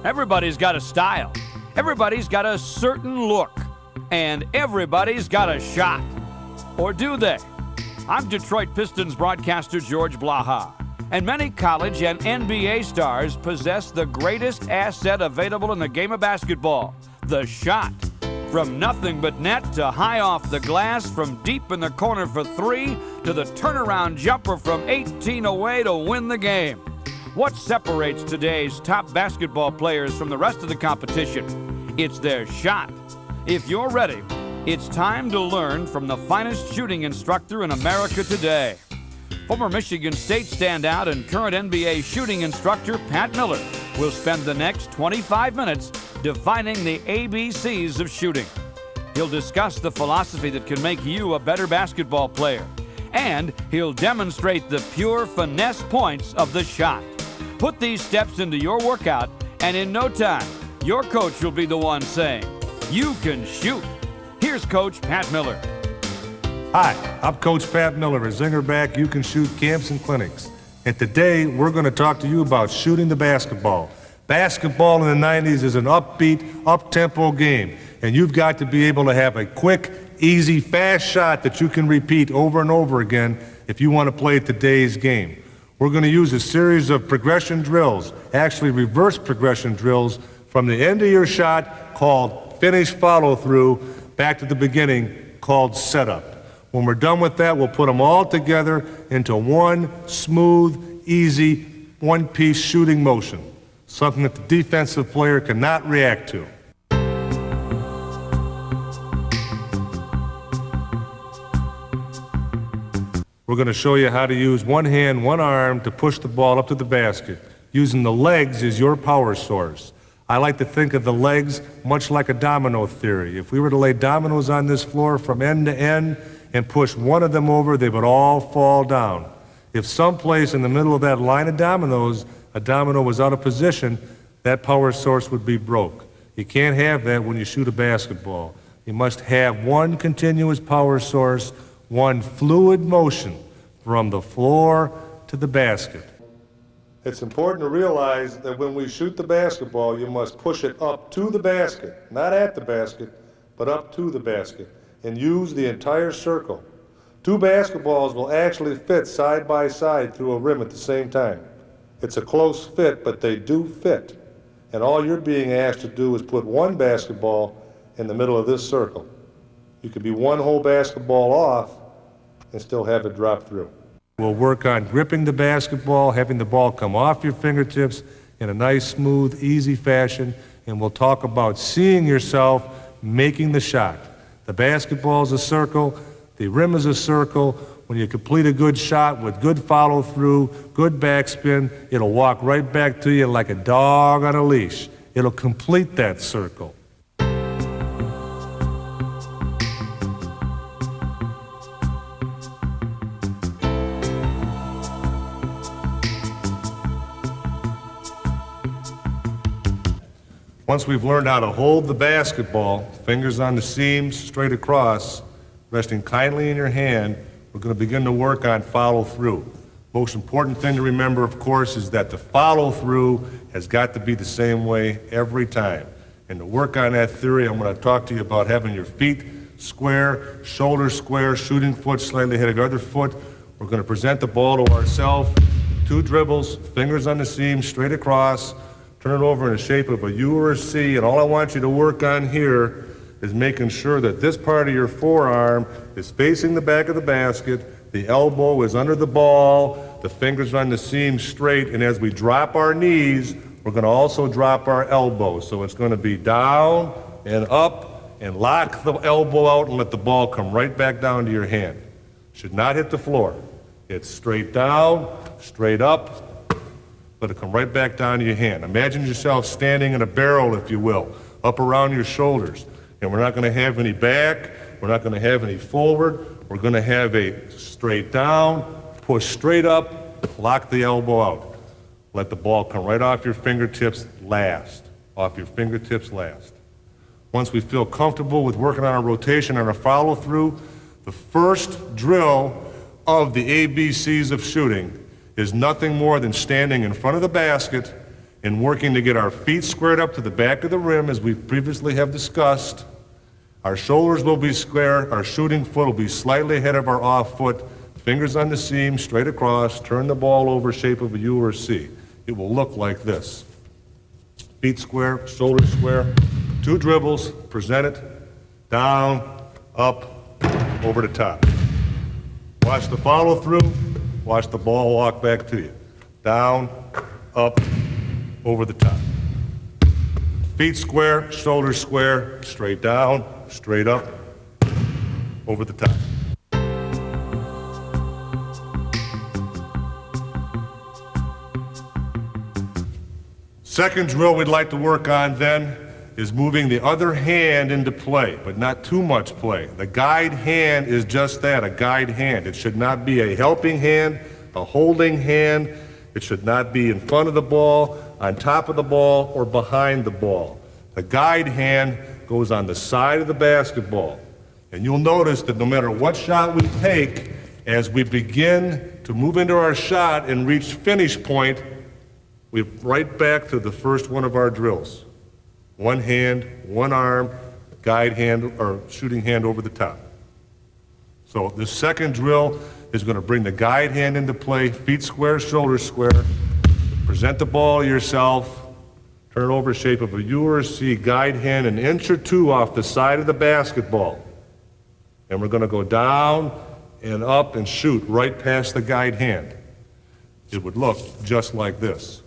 Everybody's got a style. Everybody's got a certain look. And everybody's got a shot. Or do they? I'm Detroit Pistons broadcaster George Blaha. And many college and NBA stars possess the greatest asset available in the game of basketball, the shot. From nothing but net to high off the glass, from deep in the corner for three to the turnaround jumper from 18 away to win the game. What separates today's top basketball players from the rest of the competition? It's their shot. If you're ready, it's time to learn from the finest shooting instructor in America today. Former Michigan State standout and current NBA shooting instructor Pat Miller will spend the next 25 minutes defining the ABCs of shooting. He'll discuss the philosophy that can make you a better basketball player. And he'll demonstrate the pure finesse points of the shot. Put these steps into your workout, and in no time, your coach will be the one saying, "You can shoot." Here's Coach Pat Miller. Hi, I'm Coach Pat Miller at Zingerback You Can Shoot Camps and Clinics. And today, we're going to talk to you about shooting the basketball. Basketball in the 90s is an upbeat, up-tempo game. And you've got to be able to have a quick, easy, fast shot that you can repeat over and over again if you want to play today's game. We're going to use a series of progression drills, actually reverse progression drills, from the end of your shot called finish follow-through back to the beginning called setup. When we're done with that, we'll put them all together into one smooth, easy, one-piece shooting motion, something that the defensive player cannot react to. We're going to show you how to use one hand, one arm to push the ball up to the basket, using the legs as your power source. I like to think of the legs much like a domino theory. If we were to lay dominoes on this floor from end to end and push one of them over, they would all fall down. If someplace in the middle of that line of dominoes, a domino was out of position, that power source would be broke. You can't have that when you shoot a basketball. You must have one continuous power source, one fluid motion from the floor to the basket. It's important to realize that when we shoot the basketball, you must push it up to the basket, not at the basket, but up to the basket, and use the entire circle. Two basketballs will actually fit side by side through a rim at the same time. It's a close fit, but they do fit. And all you're being asked to do is put one basketball in the middle of this circle. You could be one whole basketball off and still have it drop through. We'll work on gripping the basketball, having the ball come off your fingertips in a nice, smooth, easy fashion, and we'll talk about seeing yourself making the shot. The basketball is a circle, the rim is a circle. When you complete a good shot with good follow-through, good backspin, it'll walk right back to you like a dog on a leash. It'll complete that circle. Once we've learned how to hold the basketball, fingers on the seams, straight across, resting kindly in your hand, we're going to begin to work on follow-through. Most important thing to remember, of course, is that the follow-through has got to be the same way every time. And to work on that theory, I'm going to talk to you about having your feet square, shoulders square, shooting foot slightly ahead of your other foot. We're going to present the ball to ourselves, two dribbles, fingers on the seam, straight across, turn it over in the shape of a U or a C, and all I want you to work on here is making sure that this part of your forearm is facing the back of the basket, the elbow is under the ball, the fingers on the seam straight, and as we drop our knees, we're going to also drop our elbows. So it's going to be down and up and lock the elbow out and let the ball come right back down to your hand. Should not hit the floor. It's straight down, straight up, let it come right back down to your hand. Imagine yourself standing in a barrel, if you will, up around your shoulders. And we're not going to have any back, we're not going to have any forward, we're going to have a straight down, push straight up, lock the elbow out. Let the ball come right off your fingertips last, off your fingertips last. Once we feel comfortable with working on a rotation and a follow-through, the first drill of the ABCs of shooting is nothing more than standing in front of the basket and working to get our feet squared up to the back of the rim as we previously have discussed. Our shoulders will be square, our shooting foot will be slightly ahead of our off foot, fingers on the seam, straight across, turn the ball over, shape of a U or a C. It will look like this. Feet square, shoulders square, 2 dribbles, present it, down, up, over the top. Watch the follow through, watch the ball walk back to you. Down, up, over the top. Feet square, shoulders square, straight down, straight up, over the top. Second drill we'd like to work on then is moving the other hand into play, but not too much play. The guide hand is just that, a guide hand. It should not be a helping hand, a holding hand. It should not be in front of the ball, on top of the ball, or behind the ball. The guide hand goes on the side of the basketball. And you'll notice that no matter what shot we take, as we begin to move into our shot and reach finish point, we're right back to the first one of our drills. One hand, one arm, guide hand or shooting hand over the top. So the second drill is going to bring the guide hand into play, feet square, shoulders square. Present the ball yourself, turn over shape of a U or a C, guide hand an inch or 2 off the side of the basketball. And we're going to go down and up and shoot right past the guide hand. It would look just like this.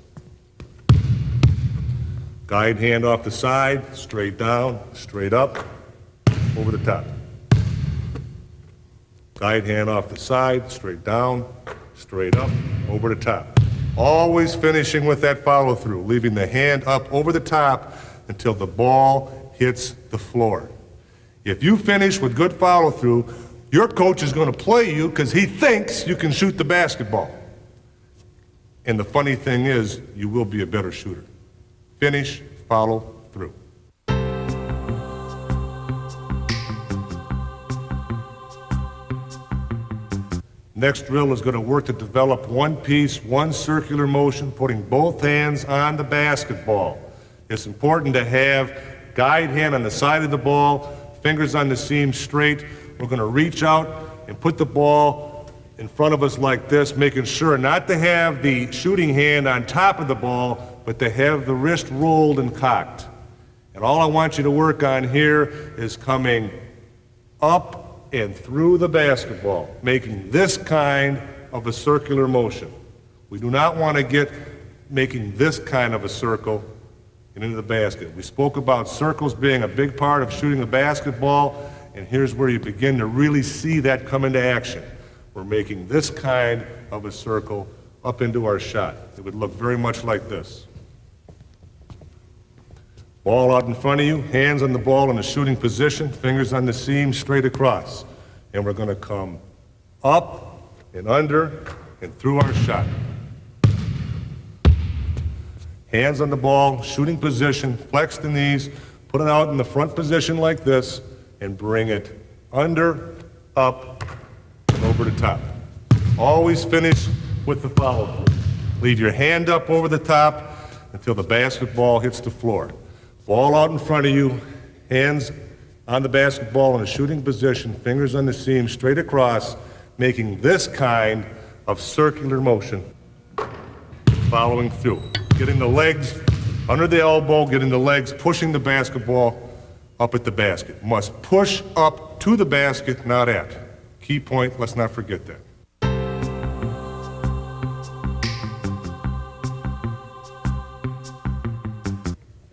Guide hand off the side, straight down, straight up, over the top. Guide hand off the side, straight down, straight up, over the top. Always finishing with that follow through, leaving the hand up over the top until the ball hits the floor. If you finish with good follow through, your coach is going to play you because he thinks you can shoot the basketball. And the funny thing is, you will be a better shooter. Finish, follow through. Next drill is going to work to develop one piece, one circular motion, putting both hands on the basketball. It's important to have guide hand on the side of the ball, fingers on the seam straight. We're going to reach out and put the ball in front of us like this, making sure not to have the shooting hand on top of the ball, but to have the wrist rolled and cocked. And all I want you to work on here is coming up and through the basketball, making this kind of a circular motion. We do not want to get making this kind of a circle and into the basket. We spoke about circles being a big part of shooting the basketball, and here's where you begin to really see that come into action. We're making this kind of a circle up into our shot. It would look very much like this. Ball out in front of you, hands on the ball in a shooting position, fingers on the seam, straight across. And we're going to come up and under and through our shot. Hands on the ball, shooting position, flex the knees, put it out in the front position like this, and bring it under, up, and over the top. Always finish with the follow through. Leave your hand up over the top until the basketball hits the floor. Ball out in front of you, hands on the basketball in a shooting position, fingers on the seam, straight across, making this kind of circular motion, following through. Getting the legs under the elbow, getting the legs pushing the basketball up at the basket. Must push up to the basket, not at. Key point, let's not forget that.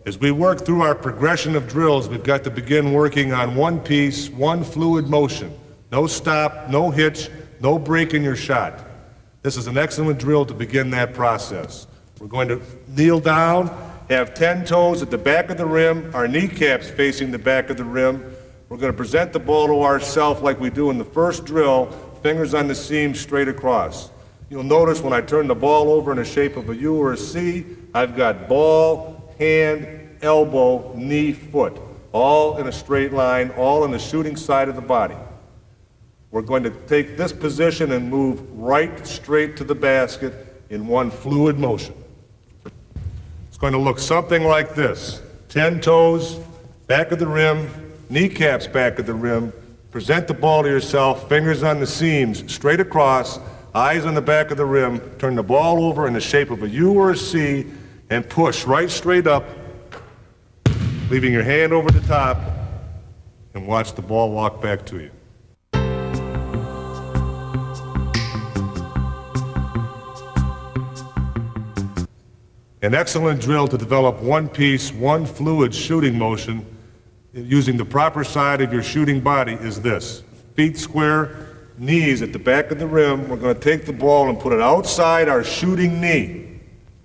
As we work through our progression of drills, we've got to begin working on one piece, one fluid motion. No stop, no hitch, no break in your shot. This is an excellent drill to begin that process. We're going to kneel down, have 10 toes at the back of the rim, our kneecaps facing the back of the rim. We're going to present the ball to ourselves like we do in the first drill, fingers on the seam straight across. You'll notice when I turn the ball over in the shape of a U or a C, I've got ball, hand, elbow, knee, foot, all in a straight line, all on the shooting side of the body. We're going to take this position and move right straight to the basket in one fluid motion. It's going to look something like this. 10 toes, back of the rim, kneecaps back of the rim. Present the ball to yourself, fingers on the seams, straight across, eyes on the back of the rim. Turn the ball over in the shape of a U or a C and push right straight up, leaving your hand over the top, and watch the ball walk back to you. An excellent drill to develop one piece, one fluid shooting motion using the proper side of your shooting body is this. Feet square, knees at the back of the rim. We're going to take the ball and put it outside our shooting knee.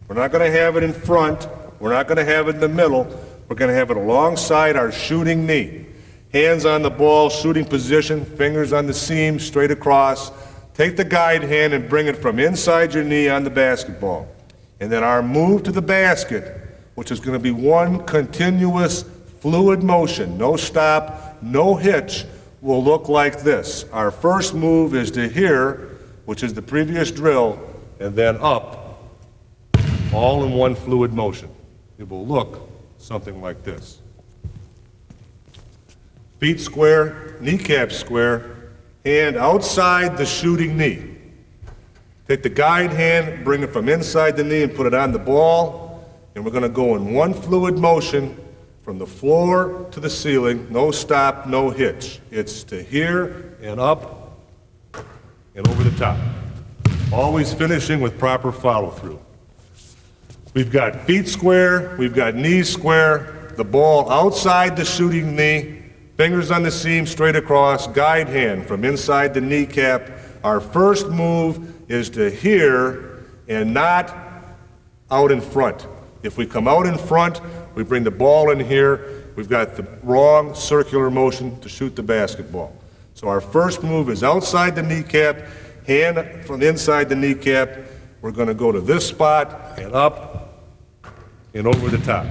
We're not going to have it in front. We're not going to have it in the middle. We're going to have it alongside our shooting knee. Hands on the ball, shooting position, fingers on the seam, straight across. Take the guide hand and bring it from inside your knee on the basketball. And then our move to the basket, which is going to be one continuous fluid motion, no stop, no hitch, will look like this. Our first move is to here, which is the previous drill, and then up, all in one fluid motion. It will look something like this. Feet square, kneecap square, hand outside the shooting knee. Take the guide hand, bring it from inside the knee and put it on the ball, and we're going to go in one fluid motion from the floor to the ceiling, no stop, no hitch. It's to here and up and over the top. Always finishing with proper follow-through. We've got feet square, we've got knees square, the ball outside the shooting knee, fingers on the seam straight across, guide hand from inside the kneecap. Our first move is to here and not out in front. If we come out in front, we bring the ball in here, we've got the wrong circular motion to shoot the basketball. So our first move is outside the kneecap, hand from inside the kneecap. We're going to go to this spot and up and over the top.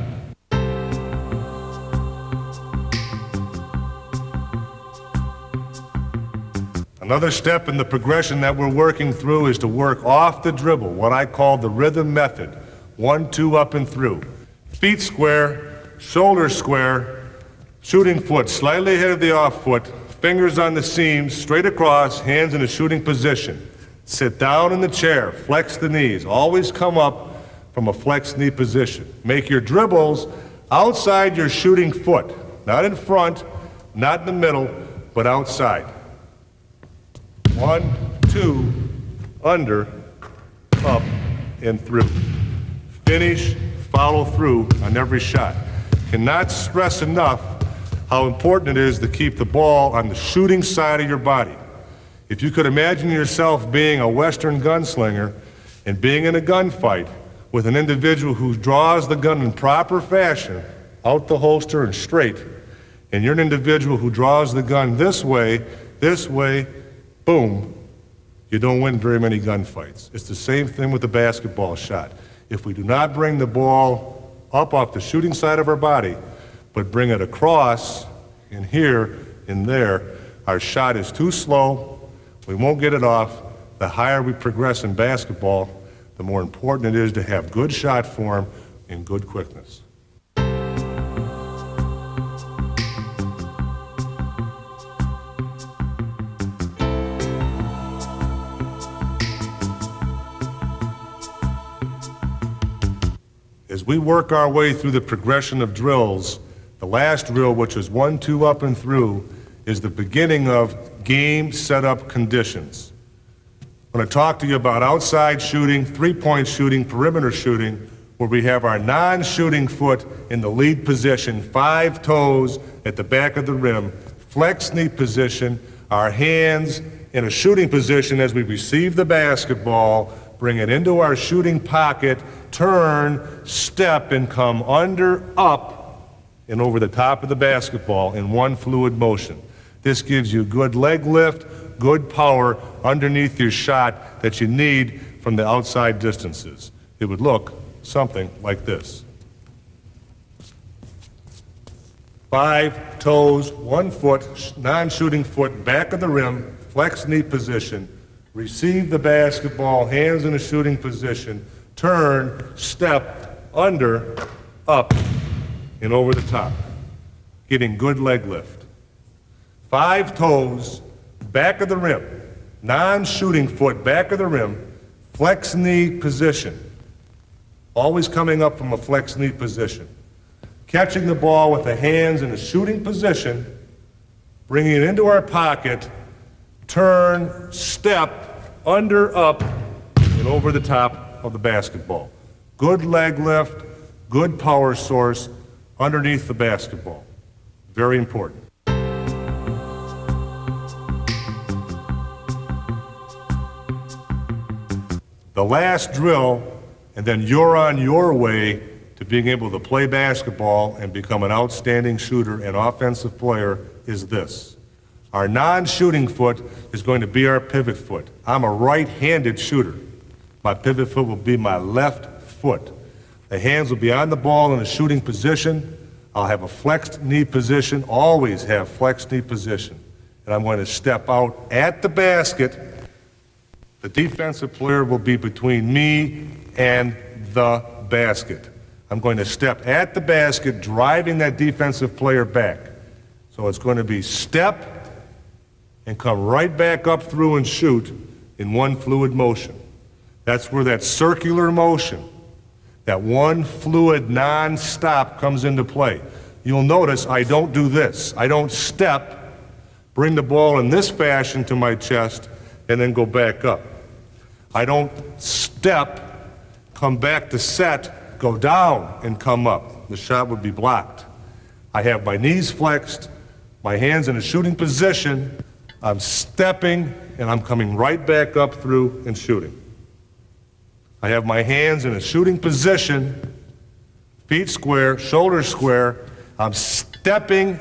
Another step in the progression that we're working through is to work off the dribble, what I call the rhythm method. 1, 2, up and through. Feet square, shoulders square, shooting foot slightly ahead of the off foot, fingers on the seams, straight across, hands in a shooting position. Sit down in the chair, flex the knees. Always come up from a flexed knee position. Make your dribbles outside your shooting foot, not in front, not in the middle, but outside. 1, 2, under, up, and through. Finish, follow through on every shot. Cannot stress enough how important it is to keep the ball on the shooting side of your body. If you could imagine yourself being a Western gunslinger and being in a gunfight with an individual who draws the gun in proper fashion, out the holster and straight, and you're an individual who draws the gun this way, boom, you don't win very many gunfights. It's the same thing with the basketball shot. If we do not bring the ball up off the shooting side of our body, but bring it across in here and there, our shot is too slow, we won't get it off. The higher we progress in basketball, the more important it is to have good shot form and good quickness. As we work our way through the progression of drills, the last drill, which is 1, 2, up and through, is the beginning of game setup conditions. I'm going to talk to you about outside shooting, three-point shooting, perimeter shooting, where we have our non-shooting foot in the lead position, 5 toes at the back of the rim, flex knee position, our hands in a shooting position as we receive the basketball, bring it into our shooting pocket, turn, step, and come under, up, and over the top of the basketball in one fluid motion. This gives you good leg lift, good power underneath your shot that you need from the outside distances. It would look something like this. 5 toes, 1 foot, non-shooting foot, back of the rim, flex knee position, receive the basketball, hands in a shooting position, turn, step, under, up, and over the top. Getting good leg lift. 5 toes, back of the rim. Non-shooting foot, back of the rim. Flex knee position. Always coming up from a flex knee position. Catching the ball with the hands in a shooting position, bringing it into our pocket, turn, step, under, up, and over the top of the basketball. Good leg lift, good power source underneath the basketball. Very important. The last drill, and then you're on your way to being able to play basketball and become an outstanding shooter and offensive player, is this. Our non-shooting foot is going to be our pivot foot. I'm a right-handed shooter. My pivot foot will be my left foot. The hands will be on the ball in a shooting position. I'll have a flexed knee position, always have flexed knee position. And I'm going to step out at the basket. The defensive player will be between me and the basket. I'm going to step at the basket, driving that defensive player back. So it's going to be step and come right back up through and shoot in one fluid motion. That's where that circular motion, that one fluid non-stop comes into play. You'll notice I don't do this. I don't step, bring the ball in this fashion to my chest, and then go back up. I don't step, come back to set, go down, and come up. The shot would be blocked. I have my knees flexed, my hands in a shooting position, I'm stepping, and I'm coming right back up through and shooting. I have my hands in a shooting position, feet square, shoulders square. I'm stepping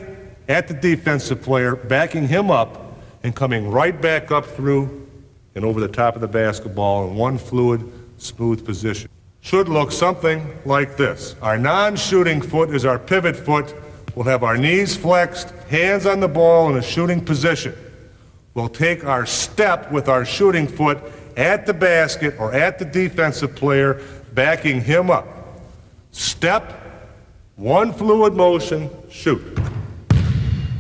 at the defensive player, backing him up, and coming right back up through and over the top of the basketball in one fluid, smooth position. Should look something like this. Our non-shooting foot is our pivot foot. We'll have our knees flexed, hands on the ball in a shooting position. We'll take our step with our shooting foot at the basket or at the defensive player, backing him up. Step, one fluid motion, shoot.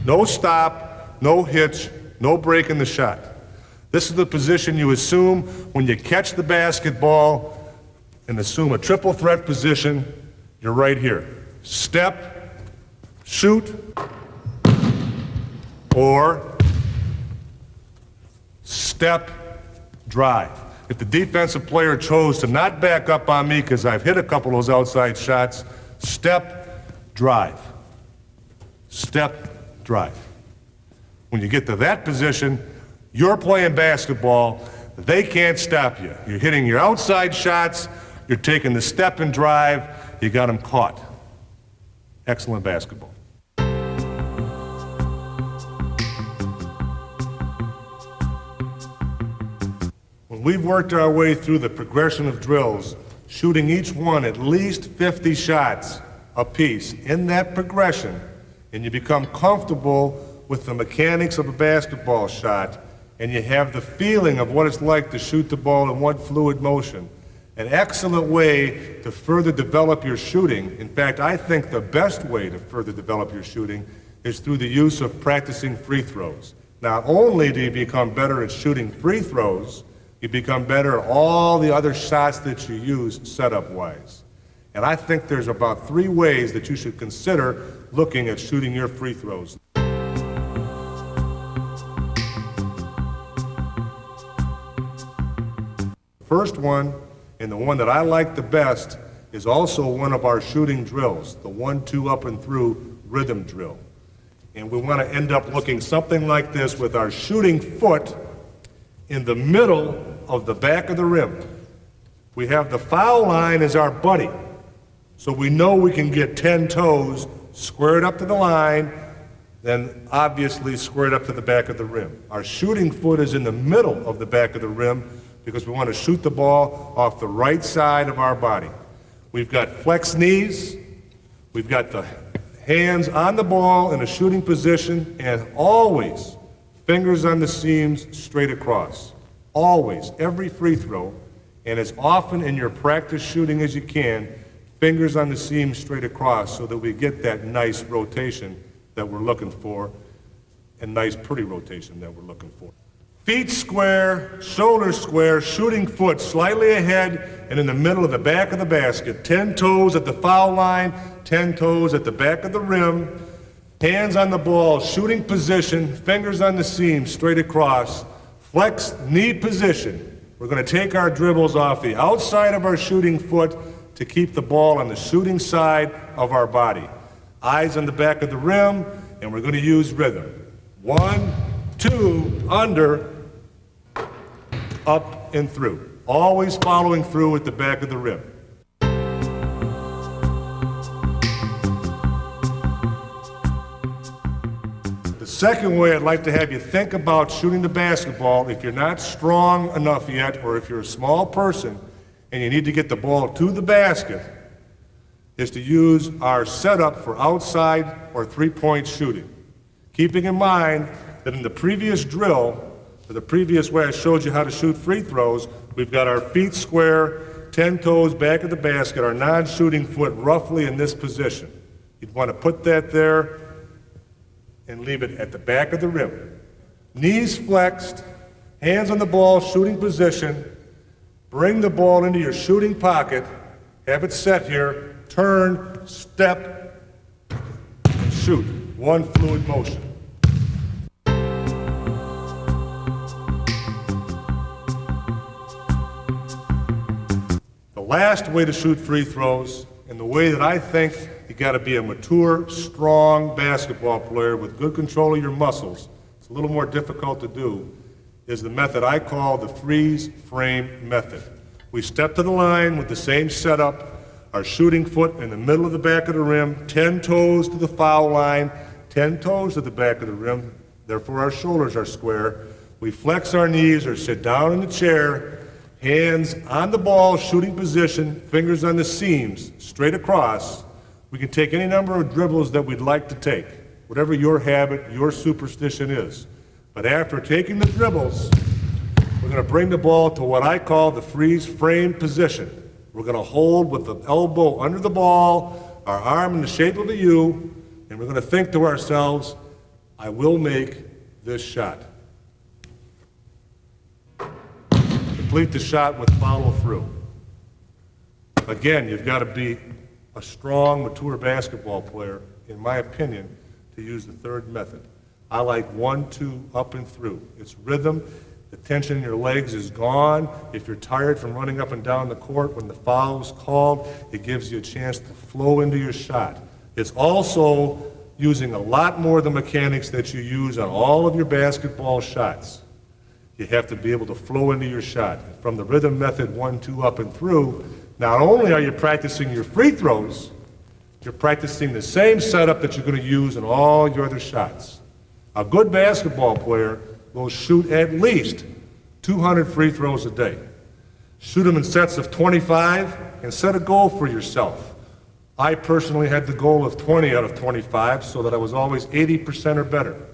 No stop, no hitch, no break in the shot. This is the position you assume when you catch the basketball and assume a triple threat position. You're right here. Step, shoot, or step, drive. If the defensive player chose to not back up on me because I've hit a couple of those outside shots, step, drive. Step, drive. When you get to that position, you're playing basketball. They can't stop you. You're hitting your outside shots. You're taking the step and drive. You got them caught. Excellent basketball. When we've worked our way through the progression of drills, shooting each one at least 50 shots apiece in that progression, and you become comfortable with the mechanics of a basketball shot, and you have the feeling of what it's like to shoot the ball in one fluid motion, an excellent way to further develop your shooting. In fact, I think the best way to further develop your shooting is through the use of practicing free throws. Not only do you become better at shooting free throws, you become better at all the other shots that you use setup-wise. And I think there's about 3 ways that you should consider looking at shooting your free throws. First one, and the one that I like the best, is also one of our shooting drills, the 1-2 up and through rhythm drill. And we want to end up looking something like this with our shooting foot in the middle of the back of the rim. We have the foul line as our buddy, so we know we can get 10 toes squared up to the line, then obviously squared up to the back of the rim. Our shooting foot is in the middle of the back of the rim because we want to shoot the ball off the right side of our body. We've got flexed knees, we've got the hands on the ball in a shooting position, and always fingers on the seams straight across. Always, every free throw, and as often in your practice shooting as you can, fingers on the seam straight across so that we get that nice rotation that we're looking for, and nice pretty rotation that we're looking for. Feet square, shoulders square, shooting foot slightly ahead and in the middle of the back of the basket. 10 toes at the foul line, 10 toes at the back of the rim. Hands on the ball, shooting position, fingers on the seam, straight across. Flex knee position. We're going to take our dribbles off the outside of our shooting foot to keep the ball on the shooting side of our body. Eyes on the back of the rim, and we're going to use rhythm. 1, 2, under, up and through. Always following through at the back of the rim. The second way I'd like to have you think about shooting the basketball, if you're not strong enough yet, or if you're a small person and you need to get the ball to the basket, is to use our setup for outside or three-point shooting. Keeping in mind that in the previous drill, or the previous way I showed you how to shoot free throws, we've got our feet square, 10 toes back of the basket, our non-shooting foot roughly in this position. You'd want to put that there and leave it at the back of the rim. Knees flexed, hands on the ball, shooting position. Bring the ball into your shooting pocket, have it set here, turn, step, and shoot. One fluid motion. The last way to shoot free throws, and the way that I think you got to be a mature, strong basketball player with good control of your muscles, it's a little more difficult to do, is the method I call the freeze frame method. We step to the line with the same setup, our shooting foot in the middle of the back of the rim, 10 toes to the foul line, 10 toes to the back of the rim, therefore our shoulders are square. We flex our knees or sit down in the chair, hands on the ball, shooting position, fingers on the seams, straight across. We can take any number of dribbles that we'd like to take, whatever your habit, your superstition is. But after taking the dribbles, we're going to bring the ball to what I call the freeze frame position. We're going to hold with the elbow under the ball, our arm in the shape of a U, and we're going to think to ourselves, I will make this shot. Complete the shot with follow through. Again, you've got to be a strong, mature basketball player, in my opinion, to use the third method. I like 1, 2, up and through. It's rhythm. The tension in your legs is gone. If you're tired from running up and down the court when the foul is called, it gives you a chance to flow into your shot. It's also using a lot more of the mechanics that you use on all of your basketball shots. You have to be able to flow into your shot. From the rhythm method, 1, 2, up and through, not only are you practicing your free throws, you're practicing the same setup that you're going to use in all your other shots. A good basketball player will shoot at least 200 free throws a day. Shoot them in sets of 25 and set a goal for yourself. I personally had the goal of 20 out of 25 so that I was always 80% or better.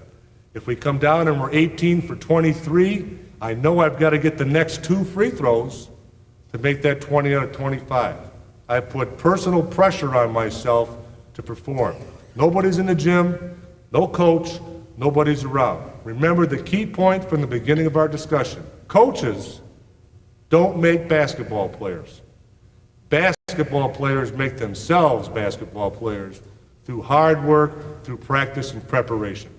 If we come down and we're 18 for 23, I know I've got to get the next 2 free throws to make that 20 out of 25. I put personal pressure on myself to perform. Nobody's in the gym, no coach, nobody's around. Remember the key point from the beginning of our discussion. Coaches don't make basketball players. Basketball players make themselves basketball players through hard work, through practice and preparation.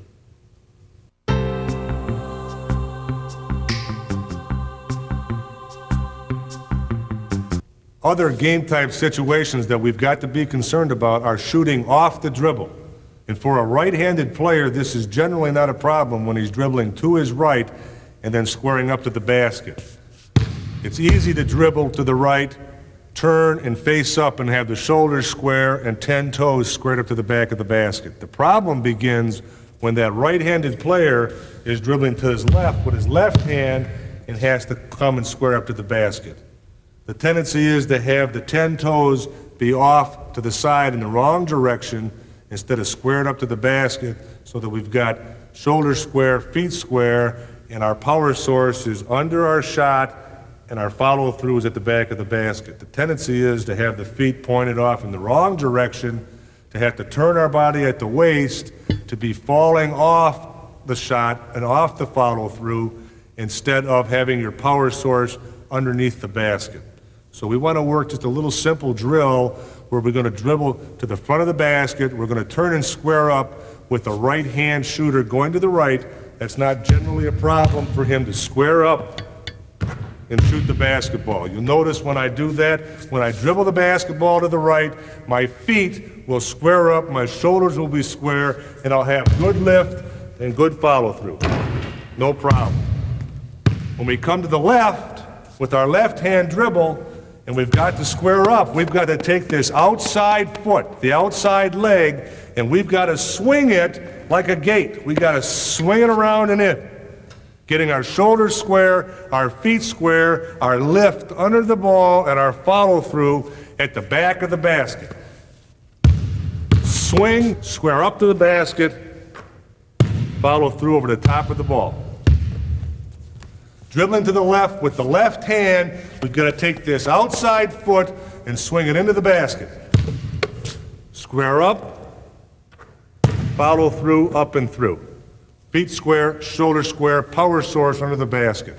Other game-type situations that we've got to be concerned about are shooting off the dribble. And for a right-handed player, this is generally not a problem when he's dribbling to his right and then squaring up to the basket. It's easy to dribble to the right, turn and face up and have the shoulders square and 10 toes squared up to the back of the basket. The problem begins when that right-handed player is dribbling to his left with his left hand and has to come and square up to the basket. The tendency is to have the 10 toes be off to the side in the wrong direction instead of squared up to the basket so that we've got shoulders square, feet square, and our power source is under our shot and our follow-through is at the back of the basket. The tendency is to have the feet pointed off in the wrong direction, to have to turn our body at the waist, to be falling off the shot and off the follow-through instead of having your power source underneath the basket. So we want to work just a little simple drill where we're going to dribble to the front of the basket. We're going to turn and square up with the right-hand shooter going to the right. That's not generally a problem for him to square up and shoot the basketball. You'll notice when I do that, when I dribble the basketball to the right, my feet will square up, my shoulders will be square, and I'll have good lift and good follow-through. No problem. When we come to the left, with our left-hand dribble, and we've got to square up, we've got to take this outside foot, the outside leg, and we've got to swing it like a gate. We've got to swing it around and in, getting our shoulders square, our feet square, our lift under the ball, and our follow-through at the back of the basket. Swing, square up to the basket, follow through over the top of the ball. Dribbling to the left with the left hand, we've got to take this outside foot and swing it into the basket. Square up, follow through, up and through. Feet square, shoulder square, power source under the basket.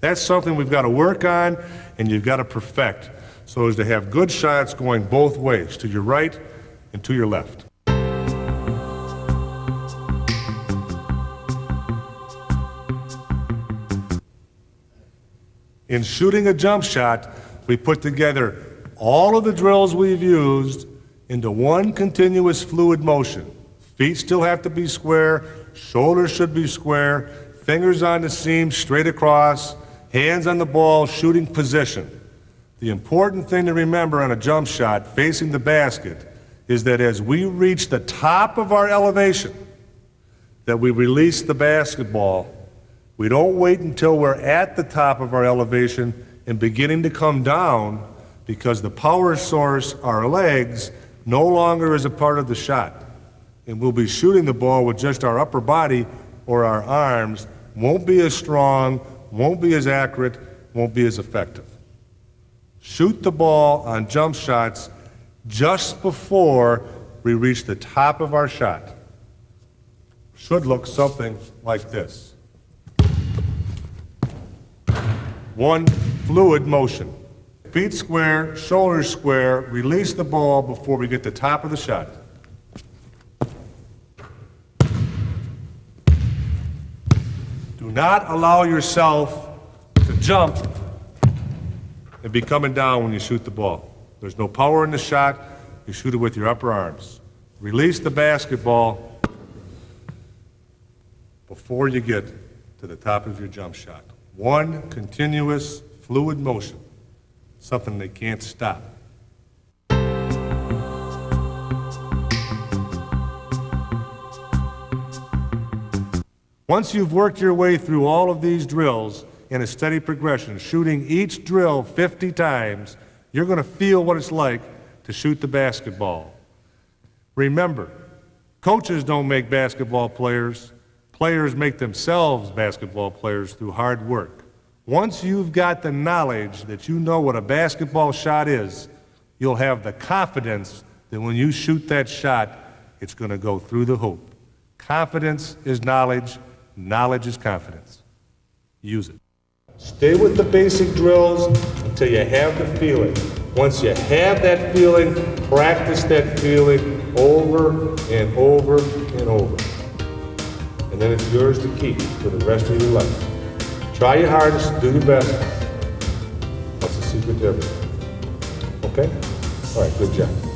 That's something we've got to work on and you've got to perfect so as to have good shots going both ways, to your right and to your left. In shooting a jump shot, we put together all of the drills we've used into one continuous fluid motion. Feet still have to be square, shoulders should be square, fingers on the seam straight across, hands on the ball, shooting position. The important thing to remember on a jump shot facing the basket is that as we reach the top of our elevation, that we release the basketball. We don't wait until we're at the top of our elevation and beginning to come down because the power source, our legs, no longer is a part of the shot. And we'll be shooting the ball with just our upper body or our arms, won't be as strong, won't be as accurate, won't be as effective. Shoot the ball on jump shots just before we reach the top of our shot. Should look something like this. One fluid motion. Feet square, shoulders square, release the ball before we get to the top of the shot. Do not allow yourself to jump and be coming down when you shoot the ball. There's no power in the shot, you shoot it with your upper arms. Release the basketball before you get to the top of your jump shot. One continuous fluid motion, something they can't stop. Once you've worked your way through all of these drills in a steady progression, shooting each drill 50 times, you're going to feel what it's like to shoot the basketball. Remember, coaches don't make basketball players. Players make themselves basketball players through hard work. Once you've got the knowledge that you know what a basketball shot is, you'll have the confidence that when you shoot that shot, it's going to go through the hoop. Confidence is knowledge, knowledge is confidence. Use it. Stay with the basic drills until you have the feeling. Once you have that feeling, practice that feeling over and over and over. And then it's yours to keep for the rest of your life. Try your hardest, do your best. That's the secret to everything. Okay? All right, good job.